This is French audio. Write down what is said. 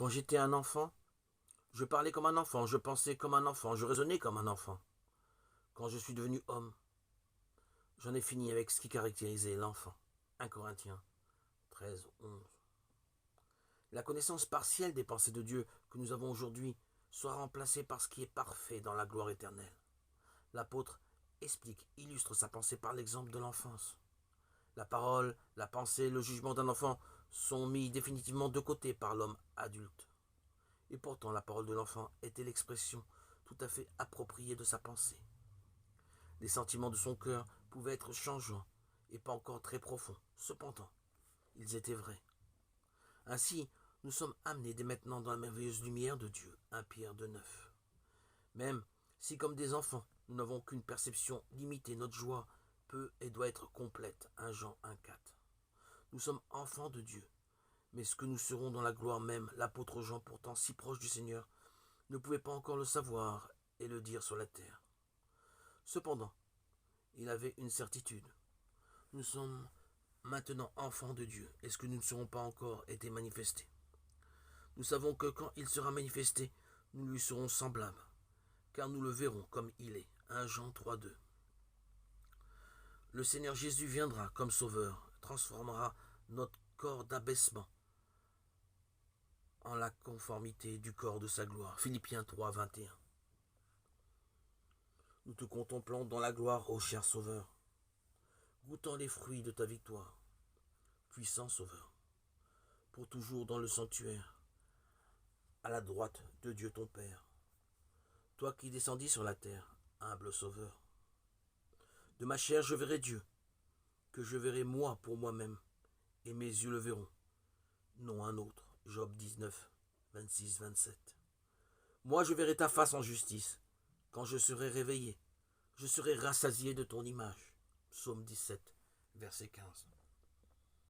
Quand j'étais un enfant, je parlais comme un enfant, je pensais comme un enfant, je raisonnais comme un enfant. Quand je suis devenu homme, j'en ai fini avec ce qui caractérisait l'enfant. 1 Corinthiens 13, 11. La connaissance partielle des pensées de Dieu que nous avons aujourd'hui soit remplacée par ce qui est parfait dans la gloire éternelle. L'apôtre explique, illustre sa pensée par l'exemple de l'enfance. La parole, la pensée, le jugement d'un enfant sont mis définitivement de côté par l'homme adulte. Et pourtant la parole de l'enfant était l'expression tout à fait appropriée de sa pensée. Les sentiments de son cœur pouvaient être changeants et pas encore très profonds. Cependant, ils étaient vrais. Ainsi, nous sommes amenés dès maintenant dans la merveilleuse lumière de Dieu. 1 Pierre 2,9. Même si, comme des enfants, nous n'avons qu'une perception limitée, notre joie peut et doit être complète. 1 Jean 1,4. Nous sommes enfants de Dieu. Mais ce que nous serons dans la gloire même, l'apôtre Jean, pourtant si proche du Seigneur, ne pouvait pas encore le savoir et le dire sur la terre. Cependant, il avait une certitude. Nous sommes maintenant enfants de Dieu, et ce que nous ne serons pas encore été manifestés. Nous savons que quand il sera manifesté, nous lui serons semblables, car nous le verrons comme il est. 1 Jean 3,2. Le Seigneur Jésus viendra comme sauveur, transformera notre corps d'abaissement en la conformité du corps de sa gloire. Philippiens 3,21. Nous te contemplons dans la gloire, ô cher Sauveur, goûtant les fruits de ta victoire, puissant Sauveur, pour toujours dans le sanctuaire, à la droite de Dieu ton Père, toi qui descendis sur la terre, humble Sauveur. De ma chair je verrai Dieu, que je verrai moi pour moi-même, et mes yeux le verront, non un autre. Job 19, 26, 27. Moi je verrai ta face en justice, quand je serai réveillé, je serai rassasié de ton image. Psaume 17, verset 15.